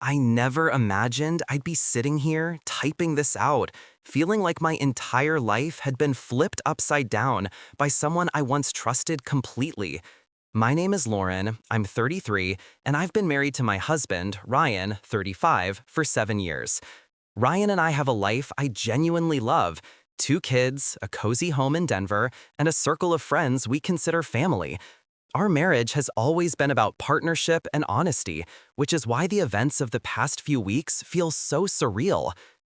I never imagined I'd be sitting here, typing this out, feeling like my entire life had been flipped upside down by someone I once trusted completely. My name is Lauren, I'm 33, and I've been married to my husband, Ryan, 35, for 7 years. Ryan and I have a life I genuinely love: 2 kids, a cozy home in Denver, and a circle of friends we consider family. Our marriage has always been about partnership and honesty, which is why the events of the past few weeks feel so surreal.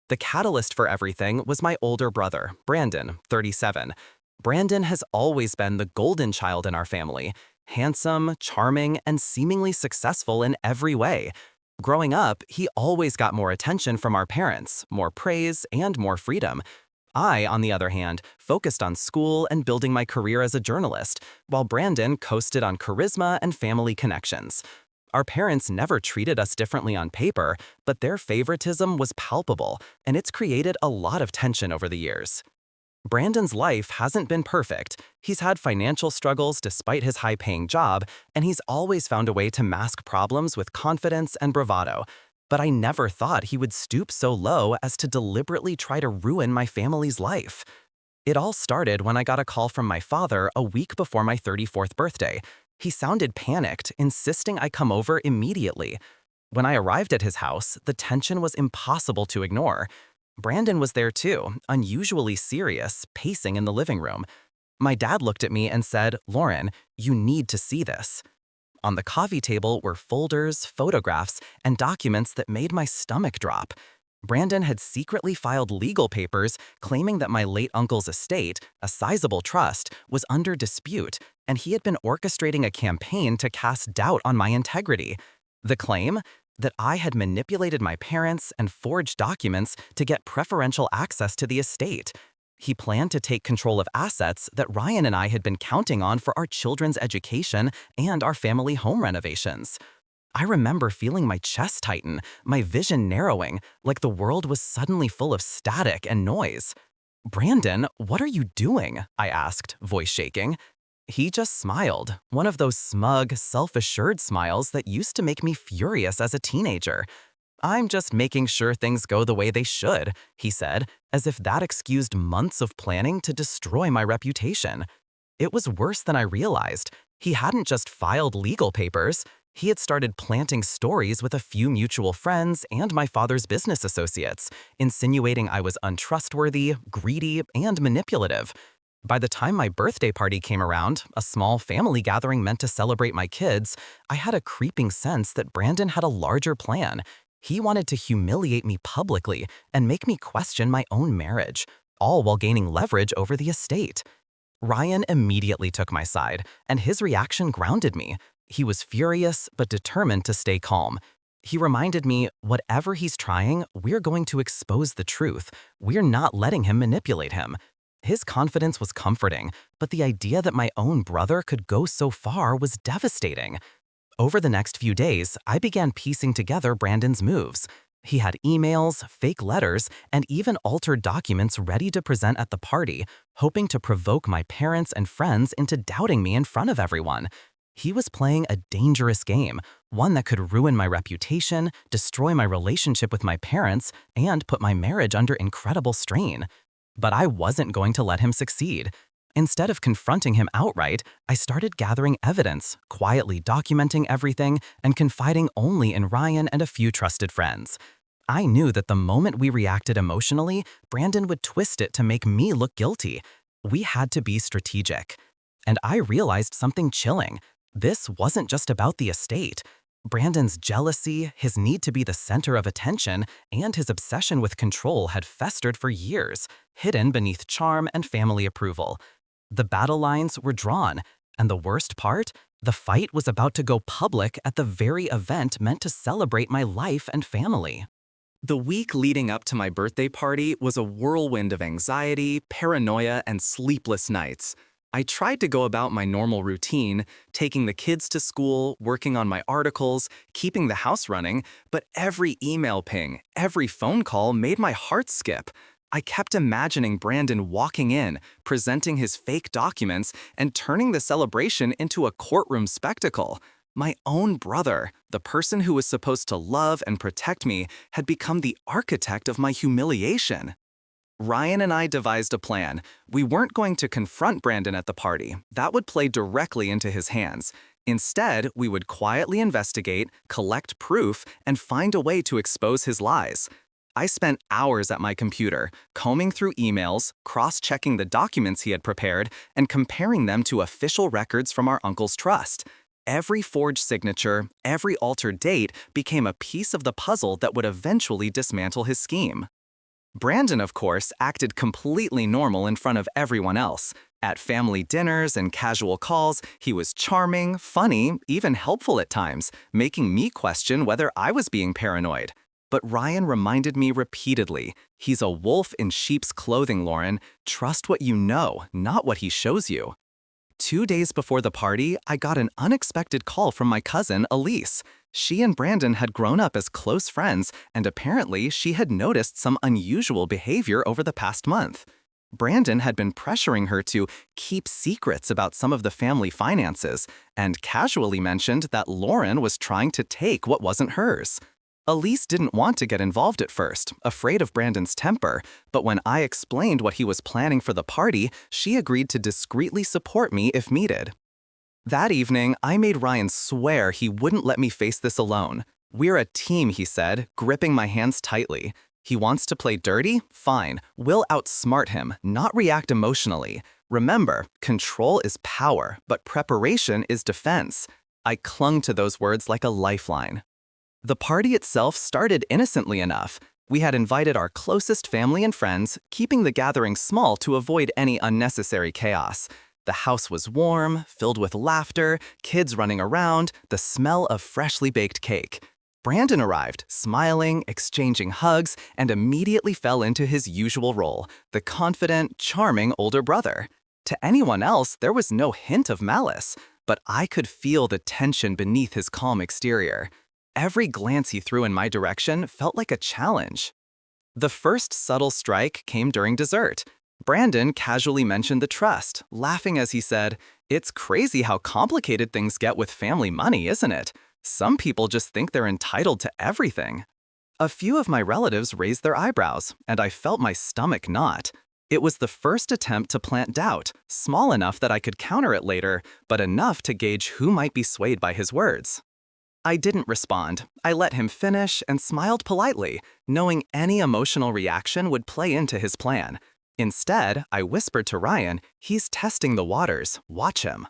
The catalyst for everything was my older brother, Brandon, 37. Brandon has always been the golden child in our family: handsome, charming, and seemingly successful in every way. Growing up, he always got more attention from our parents, more praise, and more freedom. I, on the other hand, focused on school and building my career as a journalist, while Brandon coasted on charisma and family connections. Our parents never treated us differently on paper, but their favoritism was palpable, and it's created a lot of tension over the years. Brandon's life hasn't been perfect. He's had financial struggles despite his high-paying job, and he's always found a way to mask problems with confidence and bravado. But I never thought he would stoop so low as to deliberately try to ruin my family's life. It all started when I got a call from my father a week before my 34th birthday. He sounded panicked, insisting I come over immediately. When I arrived at his house, the tension was impossible to ignore. Brandon was there too, unusually serious, pacing in the living room. My dad looked at me and said, "Lauren, you need to see this." On the coffee table were folders, photographs, and documents that made my stomach drop. Brandon had secretly filed legal papers claiming that my late uncle's estate, a sizable trust, was under dispute, and he had been orchestrating a campaign to cast doubt on my integrity. The claim? That I had manipulated my parents and forged documents to get preferential access to the estate. He planned to take control of assets that Ryan and I had been counting on for our children's education and our family home renovations. I remember feeling my chest tighten, my vision narrowing, like the world was suddenly full of static and noise. "Brandon, what are you doing?" I asked, voice shaking. He just smiled, one of those smug, self-assured smiles that used to make me furious as a teenager. "I'm just making sure things go the way they should," he said, as if that excused months of planning to destroy my reputation. It was worse than I realized. He hadn't just filed legal papers. He had started planting stories with a few mutual friends and my father's business associates, insinuating I was untrustworthy, greedy, and manipulative. By the time my birthday party came around, a small family gathering meant to celebrate my kids, I had a creeping sense that Brandon had a larger plan. He wanted to humiliate me publicly and make me question my own marriage, all while gaining leverage over the estate. Ryan immediately took my side, and his reaction grounded me. He was furious but determined to stay calm. He reminded me, whatever he's trying, we're going to expose the truth. We're not letting him manipulate him. His confidence was comforting, but the idea that my own brother could go so far was devastating. Over the next few days, I began piecing together Brandon's moves. He had emails, fake letters, and even altered documents ready to present at the party, hoping to provoke my parents and friends into doubting me in front of everyone. He was playing a dangerous game, one that could ruin my reputation, destroy my relationship with my parents, and put my marriage under incredible strain. But I wasn't going to let him succeed. Instead of confronting him outright, I started gathering evidence, quietly documenting everything, and confiding only in Ryan and a few trusted friends. I knew that the moment we reacted emotionally, Brandon would twist it to make me look guilty. We had to be strategic. And I realized something chilling. This wasn't just about the estate. Brandon's jealousy, his need to be the center of attention, and his obsession with control had festered for years, hidden beneath charm and family approval. The battle lines were drawn, and the worst part? The fight was about to go public at the very event meant to celebrate my life and family. The week leading up to my birthday party was a whirlwind of anxiety, paranoia, and sleepless nights. I tried to go about my normal routine, taking the kids to school, working on my articles, keeping the house running, but every email ping, every phone call made my heart skip. I kept imagining Brandon walking in, presenting his fake documents, and turning the celebration into a courtroom spectacle. My own brother, the person who was supposed to love and protect me, had become the architect of my humiliation. Ryan and I devised a plan. We weren't going to confront Brandon at the party. That would play directly into his hands. Instead, we would quietly investigate, collect proof, and find a way to expose his lies. I spent hours at my computer, combing through emails, cross-checking the documents he had prepared, and comparing them to official records from our uncle's trust. Every forged signature, every altered date became a piece of the puzzle that would eventually dismantle his scheme. Brandon, of course, acted completely normal in front of everyone else. At family dinners and casual calls, he was charming, funny, even helpful at times, making me question whether I was being paranoid. But Ryan reminded me repeatedly, he's a wolf in sheep's clothing, Lauren. Trust what you know, not what he shows you. 2 days before the party, I got an unexpected call from my cousin, Elise. She and Brandon had grown up as close friends, and apparently she had noticed some unusual behavior over the past month. Brandon had been pressuring her to keep secrets about some of the family finances, and casually mentioned that Lauren was trying to take what wasn't hers. Elise didn't want to get involved at first, afraid of Brandon's temper, but when I explained what he was planning for the party, she agreed to discreetly support me if needed. That evening, I made Ryan swear he wouldn't let me face this alone. "We're a team," he said, gripping my hands tightly. "He wants to play dirty? Fine. We'll outsmart him, not react emotionally. Remember, control is power, but preparation is defense." I clung to those words like a lifeline. The party itself started innocently enough. We had invited our closest family and friends, keeping the gathering small to avoid any unnecessary chaos. The house was warm, filled with laughter, kids running around, the smell of freshly baked cake. Brandon arrived, smiling, exchanging hugs, and immediately fell into his usual role, the confident, charming older brother. To anyone else, there was no hint of malice, but I could feel the tension beneath his calm exterior. Every glance he threw in my direction felt like a challenge. The first subtle strike came during dessert. Brandon casually mentioned the trust, laughing as he said, "It's crazy how complicated things get with family money, isn't it? Some people just think they're entitled to everything." A few of my relatives raised their eyebrows, and I felt my stomach knot. It was the first attempt to plant doubt, small enough that I could counter it later, but enough to gauge who might be swayed by his words. I didn't respond. I let him finish and smiled politely, knowing any emotional reaction would play into his plan. Instead, I whispered to Ryan, "He's testing the waters. Watch him."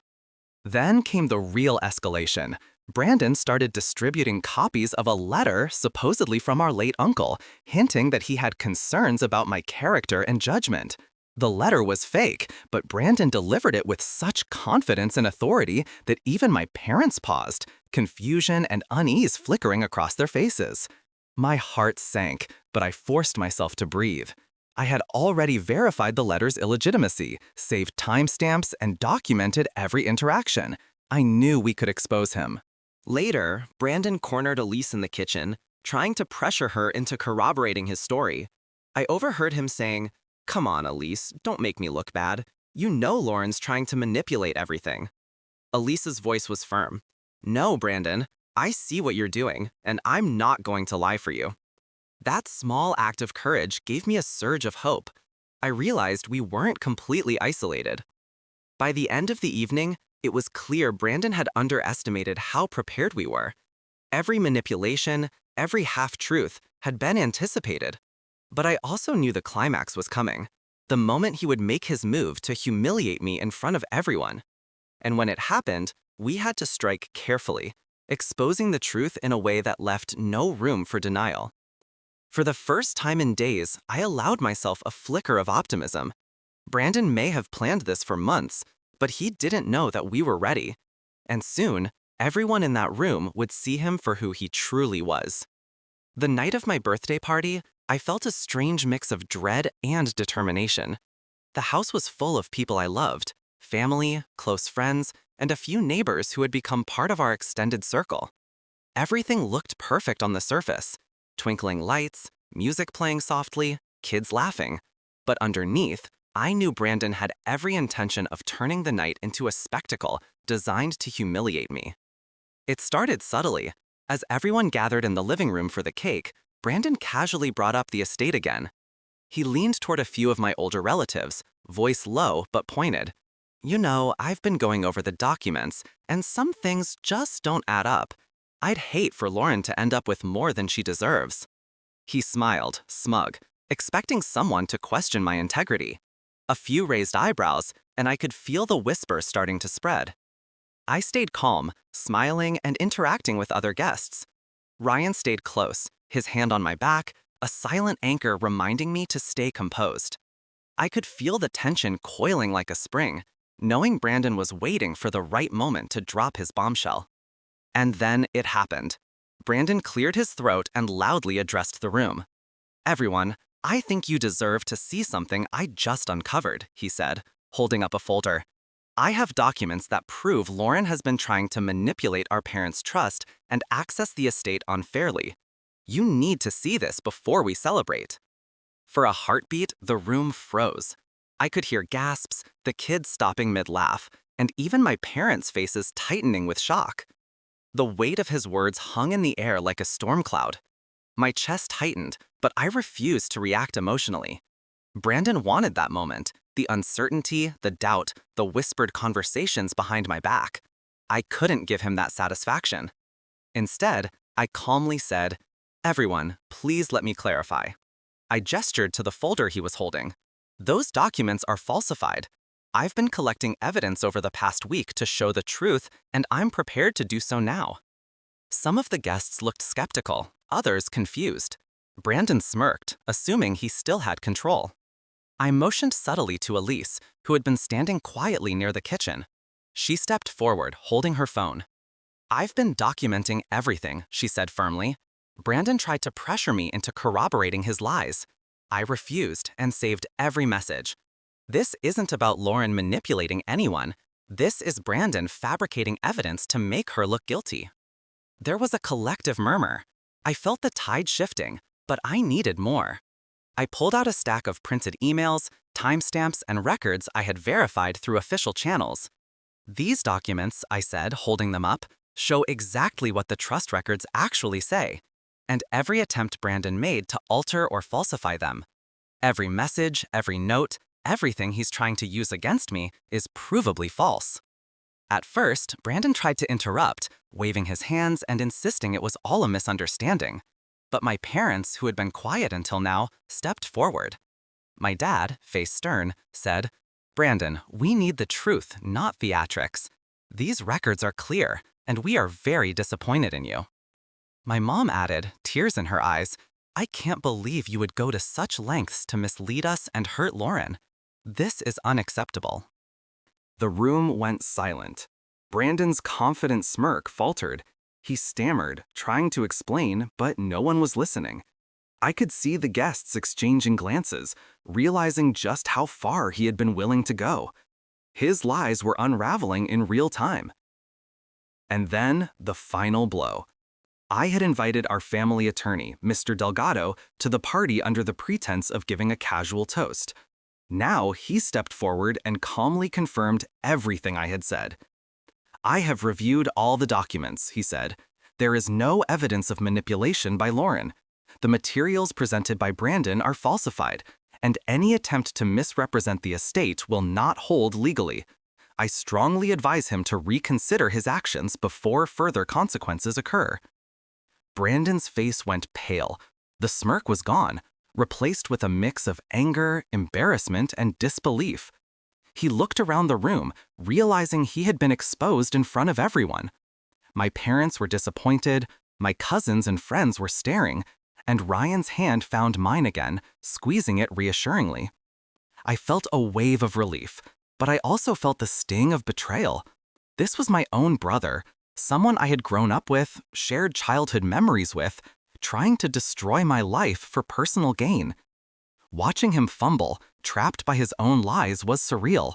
Then came the real escalation. Brandon started distributing copies of a letter supposedly from our late uncle, hinting that he had concerns about my character and judgment. The letter was fake, but Brandon delivered it with such confidence and authority that even my parents paused, confusion and unease flickering across their faces. My heart sank, but I forced myself to breathe. I had already verified the letter's illegitimacy, saved timestamps, and documented every interaction. I knew we could expose him. Later, Brandon cornered Elise in the kitchen, trying to pressure her into corroborating his story. I overheard him saying, "Come on, Elise, don't make me look bad. You know Lauren's trying to manipulate everything." Elise's voice was firm. "No, Brandon, I see what you're doing, and I'm not going to lie for you." That small act of courage gave me a surge of hope. I realized we weren't completely isolated. By the end of the evening, it was clear Brandon had underestimated how prepared we were. Every manipulation, every half-truth had been anticipated. But I also knew the climax was coming, the moment he would make his move to humiliate me in front of everyone. And when it happened, we had to strike carefully, exposing the truth in a way that left no room for denial. For the first time in days, I allowed myself a flicker of optimism. Brandon may have planned this for months, but he didn't know that we were ready. And soon, everyone in that room would see him for who he truly was. The night of my birthday party, I felt a strange mix of dread and determination. The house was full of people I loved, family, close friends, and a few neighbors who had become part of our extended circle. Everything looked perfect on the surface. Twinkling lights, music playing softly, kids laughing. But underneath, I knew Brandon had every intention of turning the night into a spectacle designed to humiliate me. It started subtly. As everyone gathered in the living room for the cake, Brandon casually brought up the estate again. He leaned toward a few of my older relatives, voice low but pointed. You know, I've been going over the documents, and some things just don't add up. I'd hate for Lauren to end up with more than she deserves. He smiled, smug, expecting someone to question my integrity. A few raised eyebrows, and I could feel the whisper starting to spread. I stayed calm, smiling and interacting with other guests. Ryan stayed close, his hand on my back, a silent anchor reminding me to stay composed. I could feel the tension coiling like a spring, knowing Brandon was waiting for the right moment to drop his bombshell. And then it happened. Brandon cleared his throat and loudly addressed the room. Everyone, I think you deserve to see something I just uncovered, he said, holding up a folder. I have documents that prove Lauren has been trying to manipulate our parents' trust and access the estate unfairly. You need to see this before we celebrate. For a heartbeat, the room froze. I could hear gasps, the kids stopping mid-laugh, and even my parents' faces tightening with shock. The weight of his words hung in the air like a storm cloud. My chest tightened, but I refused to react emotionally. Brandon wanted that moment, the uncertainty, the doubt, the whispered conversations behind my back. I couldn't give him that satisfaction. Instead, I calmly said, Everyone, please let me clarify. I gestured to the folder he was holding. Those documents are falsified. I've been collecting evidence over the past week to show the truth, and I'm prepared to do so now. Some of the guests looked skeptical, others confused. Brandon smirked, assuming he still had control. I motioned subtly to Elise, who had been standing quietly near the kitchen. She stepped forward, holding her phone. I've been documenting everything, she said firmly. Brandon tried to pressure me into corroborating his lies. I refused and saved every message. This isn't about Lauren manipulating anyone. This is Brandon fabricating evidence to make her look guilty. There was a collective murmur. I felt the tide shifting, but I needed more. I pulled out a stack of printed emails, timestamps, and records I had verified through official channels. These documents, I said, holding them up, show exactly what the trust records actually say, and every attempt Brandon made to alter or falsify them. Every message, every note, everything he's trying to use against me is provably false. At first, Brandon tried to interrupt, waving his hands and insisting it was all a misunderstanding. But my parents, who had been quiet until now, stepped forward. My dad, face stern, said, Brandon, we need the truth, not theatrics. These records are clear, and we are very disappointed in you. My mom added, tears in her eyes, I can't believe you would go to such lengths to mislead us and hurt Lauren. This is unacceptable. The room went silent. Brandon's confident smirk faltered. He stammered, trying to explain, but no one was listening. I could see the guests exchanging glances, realizing just how far he had been willing to go. His lies were unraveling in real time. And then, the final blow. I had invited our family attorney, Mr. Delgado, to the party under the pretense of giving a casual toast. Now he stepped forward and calmly confirmed everything I had said. I have reviewed all the documents, he said. There is no evidence of manipulation by Lauren. The materials presented by Brandon are falsified, and any attempt to misrepresent the estate will not hold legally. I strongly advise him to reconsider his actions before further consequences occur. Brandon's face went pale. The smirk was gone, replaced with a mix of anger, embarrassment, and disbelief. He looked around the room, realizing he had been exposed in front of everyone. My parents were disappointed, my cousins and friends were staring, and Ryan's hand found mine again, squeezing it reassuringly. I felt a wave of relief, but I also felt the sting of betrayal. This was my own brother, someone I had grown up with, shared childhood memories with, trying to destroy my life for personal gain. Watching him fumble, trapped by his own lies, was surreal.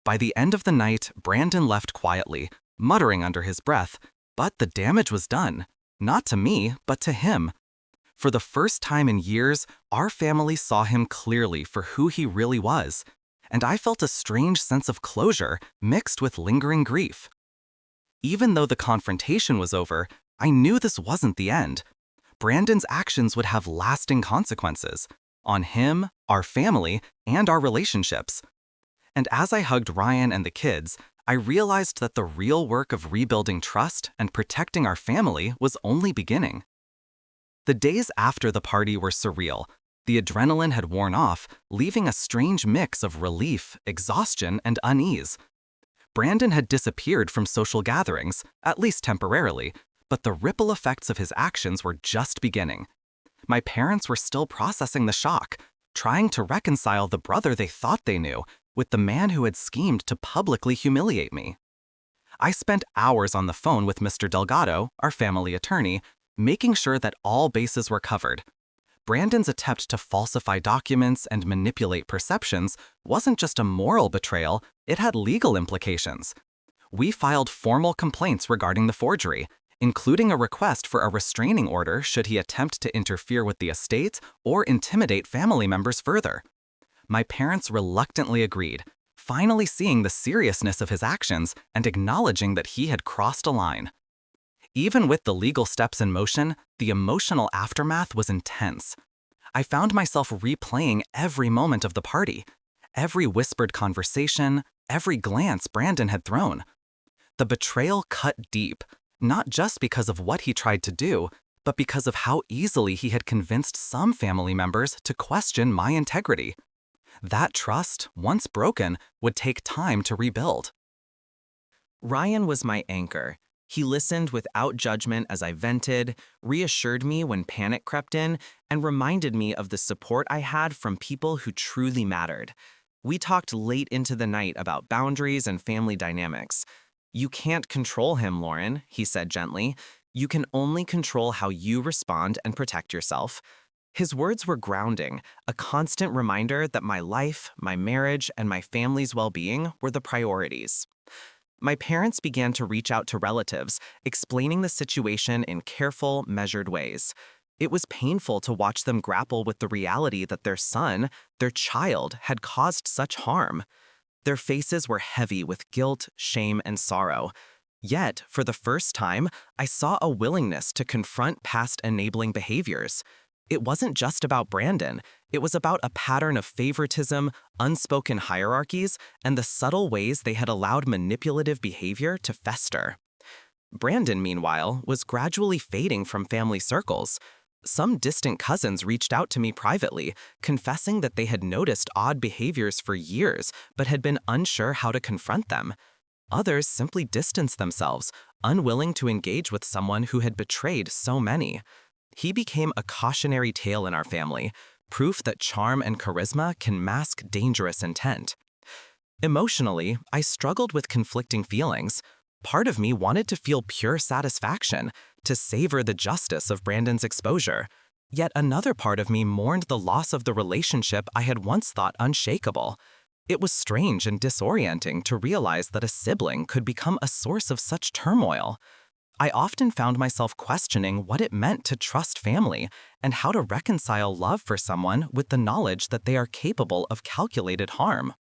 By the end of the night, Brandon left quietly, muttering under his breath, but the damage was done. Not to me, but to him. For the first time in years, our family saw him clearly for who he really was, and I felt a strange sense of closure mixed with lingering grief. Even though the confrontation was over, I knew this wasn't the end. Brandon's actions would have lasting consequences on him, our family, and our relationships. And as I hugged Ryan and the kids, I realized that the real work of rebuilding trust and protecting our family was only beginning. The days after the party were surreal. The adrenaline had worn off, leaving a strange mix of relief, exhaustion, and unease. Brandon had disappeared from social gatherings, at least temporarily, but the ripple effects of his actions were just beginning. My parents were still processing the shock, trying to reconcile the brother they thought they knew with the man who had schemed to publicly humiliate me. I spent hours on the phone with Mr. Delgado, our family attorney, making sure that all bases were covered. Brandon's attempt to falsify documents and manipulate perceptions wasn't just a moral betrayal, it had legal implications. We filed formal complaints regarding the forgery, including a request for a restraining order should he attempt to interfere with the estate or intimidate family members further. My parents reluctantly agreed, finally seeing the seriousness of his actions and acknowledging that he had crossed a line. Even with the legal steps in motion, the emotional aftermath was intense. I found myself replaying every moment of the party, every whispered conversation, every glance Brandon had thrown. The betrayal cut deep, not just because of what he tried to do, but because of how easily he had convinced some family members to question my integrity. That trust, once broken, would take time to rebuild. Ryan was my anchor. He listened without judgment as I vented, reassured me when panic crept in, and reminded me of the support I had from people who truly mattered. We talked late into the night about boundaries and family dynamics. "You can't control him, Lauren," he said gently. "You can only control how you respond and protect yourself." His words were grounding, a constant reminder that my life, my marriage, and my family's well-being were the priorities. My parents began to reach out to relatives, explaining the situation in careful, measured ways. It was painful to watch them grapple with the reality that their son, their child, had caused such harm. Their faces were heavy with guilt, shame, and sorrow. Yet, for the first time, I saw a willingness to confront past enabling behaviors. It wasn't just about Brandon. It was about a pattern of favoritism, unspoken hierarchies, and the subtle ways they had allowed manipulative behavior to fester. Brandon, meanwhile, was gradually fading from family circles. Some distant cousins reached out to me privately, confessing that they had noticed odd behaviors for years but had been unsure how to confront them. Others simply distanced themselves, unwilling to engage with someone who had betrayed so many. He became a cautionary tale in our family, proof that charm and charisma can mask dangerous intent. Emotionally, I struggled with conflicting feelings. Part of me wanted to feel pure satisfaction, to savor the justice of Brandon's exposure. Yet another part of me mourned the loss of the relationship I had once thought unshakable. It was strange and disorienting to realize that a sibling could become a source of such turmoil. I often found myself questioning what it meant to trust family and how to reconcile love for someone with the knowledge that they are capable of calculated harm.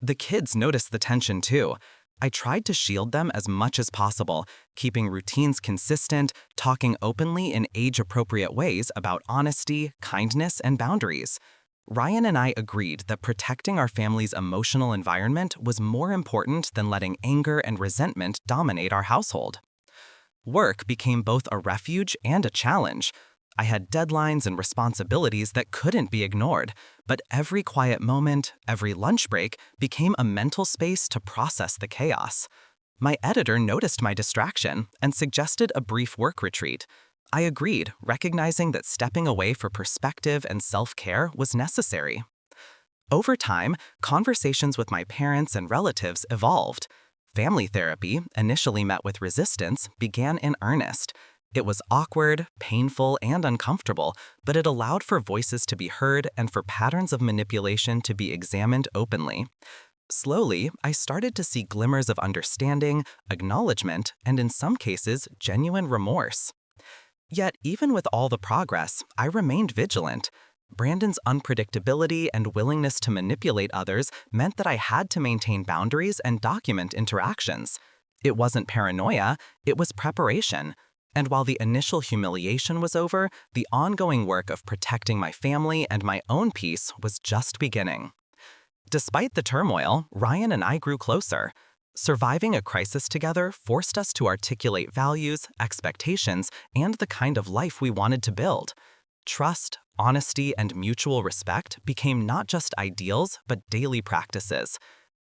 The kids noticed the tension too. I tried to shield them as much as possible, keeping routines consistent, talking openly in age-appropriate ways about honesty, kindness, and boundaries. Ryan and I agreed that protecting our family's emotional environment was more important than letting anger and resentment dominate our household. Work became both a refuge and a challenge. I had deadlines and responsibilities that couldn't be ignored, but every quiet moment, every lunch break became a mental space to process the chaos. My editor noticed my distraction and suggested a brief work retreat. I agreed, recognizing that stepping away for perspective and self-care was necessary. Over time, conversations with my parents and relatives evolved. Family therapy, initially met with resistance, began in earnest. It was awkward, painful, and uncomfortable, but it allowed for voices to be heard and for patterns of manipulation to be examined openly. Slowly, I started to see glimmers of understanding, acknowledgement, and in some cases, genuine remorse. Yet, even with all the progress, I remained vigilant. Brandon's unpredictability and willingness to manipulate others meant that I had to maintain boundaries and document interactions. It wasn't paranoia, it was preparation. And while the initial humiliation was over, the ongoing work of protecting my family and my own peace was just beginning. Despite the turmoil, Ryan and I grew closer. Surviving a crisis together forced us to articulate values, expectations, and the kind of life we wanted to build. Trust, honesty, and mutual respect became not just ideals, but daily practices.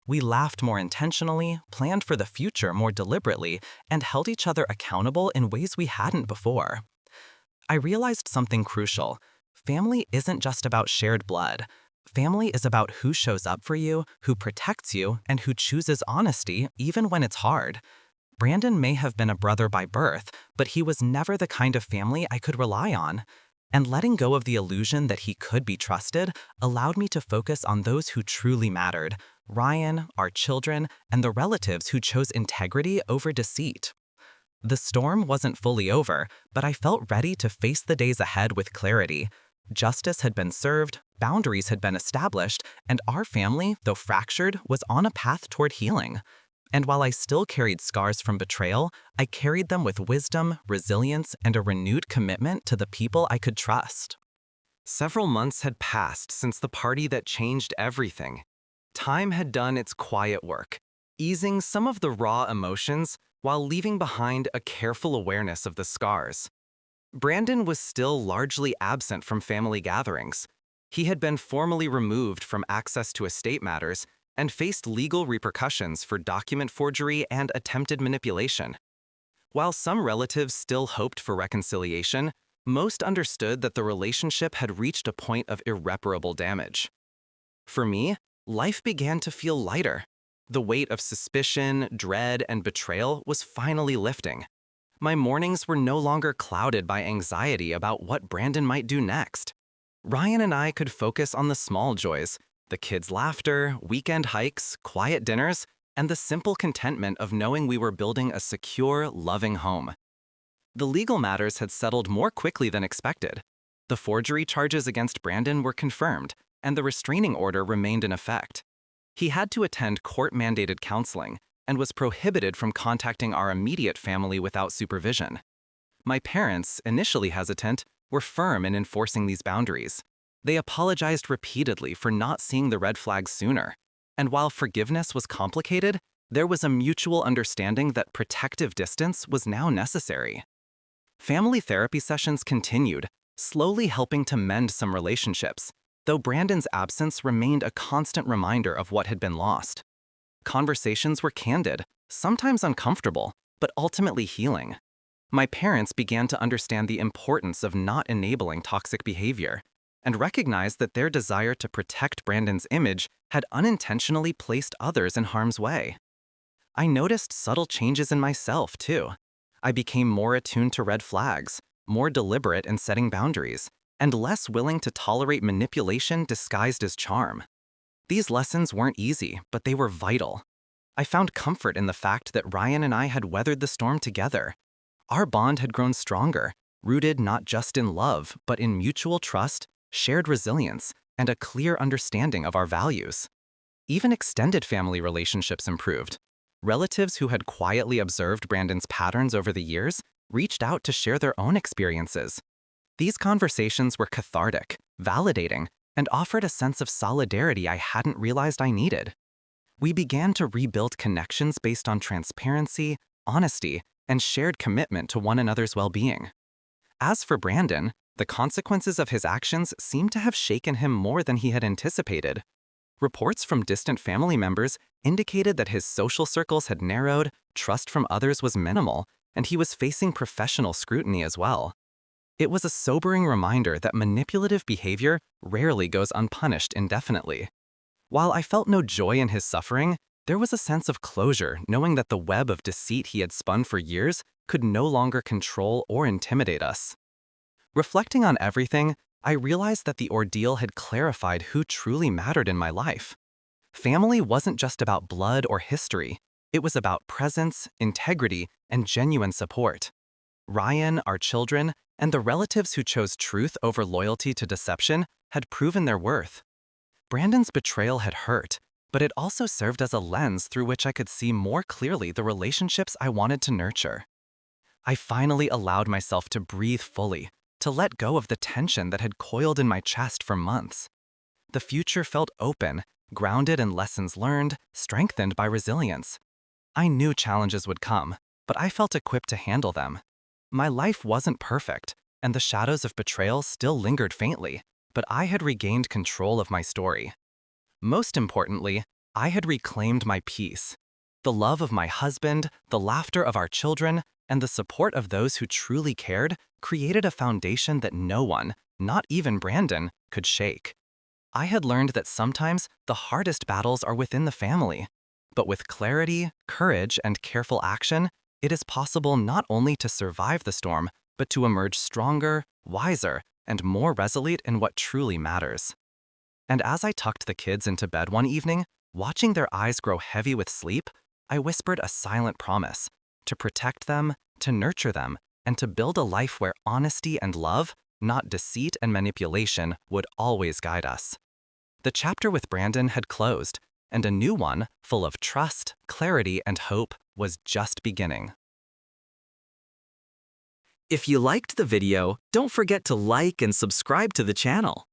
We laughed more intentionally, planned for the future more deliberately, and held each other accountable in ways we hadn't before. I realized something crucial. Family isn't just about shared blood. Family is about who shows up for you, who protects you, and who chooses honesty even when it's hard. Brandon may have been a brother by birth, but he was never the kind of family I could rely on. And letting go of the illusion that he could be trusted allowed me to focus on those who truly mattered: Ryan, our children, and the relatives who chose integrity over deceit. The storm wasn't fully over, but I felt ready to face the days ahead with clarity. Justice had been served, boundaries had been established, and our family, though fractured, was on a path toward healing. And while I still carried scars from betrayal, I carried them with wisdom, resilience, and a renewed commitment to the people I could trust. Several months had passed since the party that changed everything. Time had done its quiet work, easing some of the raw emotions while leaving behind a careful awareness of the scars. Brandon was still largely absent from family gatherings. He had been formally removed from access to estate matters and faced legal repercussions for document forgery and attempted manipulation. While some relatives still hoped for reconciliation, most understood that the relationship had reached a point of irreparable damage. For me, life began to feel lighter. The weight of suspicion, dread, and betrayal was finally lifting. My mornings were no longer clouded by anxiety about what Brandon might do next. Ryan and I could focus on the small joys: the kids' laughter, weekend hikes, quiet dinners, and the simple contentment of knowing we were building a secure, loving home. The legal matters had settled more quickly than expected. The forgery charges against Brandon were confirmed, and the restraining order remained in effect. He had to attend court-mandated counseling and was prohibited from contacting our immediate family without supervision. My parents, initially hesitant, were firm in enforcing these boundaries. They apologized repeatedly for not seeing the red flags sooner. And while forgiveness was complicated, there was a mutual understanding that protective distance was now necessary. Family therapy sessions continued, slowly helping to mend some relationships, though Brandon's absence remained a constant reminder of what had been lost. Conversations were candid, sometimes uncomfortable, but ultimately healing. My parents began to understand the importance of not enabling toxic behavior, and recognized that their desire to protect Brandon's image had unintentionally placed others in harm's way. I noticed subtle changes in myself, too. I became more attuned to red flags, more deliberate in setting boundaries, and less willing to tolerate manipulation disguised as charm. These lessons weren't easy, but they were vital. I found comfort in the fact that Ryan and I had weathered the storm together. Our bond had grown stronger, rooted not just in love, but in mutual trust, shared resilience, and a clear understanding of our values. Even extended family relationships improved. Relatives who had quietly observed Brandon's patterns over the years reached out to share their own experiences. These conversations were cathartic, validating, and offered a sense of solidarity I hadn't realized I needed. We began to rebuild connections based on transparency, honesty, and shared commitment to one another's well-being. As for Brandon, the consequences of his actions seemed to have shaken him more than he had anticipated. Reports from distant family members indicated that his social circles had narrowed, trust from others was minimal, and he was facing professional scrutiny as well. It was a sobering reminder that manipulative behavior rarely goes unpunished indefinitely. While I felt no joy in his suffering, there was a sense of closure knowing that the web of deceit he had spun for years could no longer control or intimidate us. Reflecting on everything, I realized that the ordeal had clarified who truly mattered in my life. Family wasn't just about blood or history. It was about presence, integrity, and genuine support. Ryan, our children, and the relatives who chose truth over loyalty to deception had proven their worth. Brandon's betrayal had hurt, but it also served as a lens through which I could see more clearly the relationships I wanted to nurture. I finally allowed myself to breathe fully, to let go of the tension that had coiled in my chest for months. The future felt open, grounded in lessons learned, strengthened by resilience. I knew challenges would come, but I felt equipped to handle them. My life wasn't perfect, and the shadows of betrayal still lingered faintly, but I had regained control of my story. Most importantly, I had reclaimed my peace. The love of my husband, the laughter of our children, and the support of those who truly cared created a foundation that no one, not even Brandon, could shake. I had learned that sometimes the hardest battles are within the family. But with clarity, courage, and careful action, it is possible not only to survive the storm, but to emerge stronger, wiser, and more resolute in what truly matters. And as I tucked the kids into bed one evening, watching their eyes grow heavy with sleep, I whispered a silent promise to protect them, to nurture them, and to build a life where honesty and love, not deceit and manipulation, would always guide us. The chapter with Brandon had closed, and a new one, full of trust, clarity, and hope, was just beginning. If you liked the video, don't forget to like and subscribe to the channel.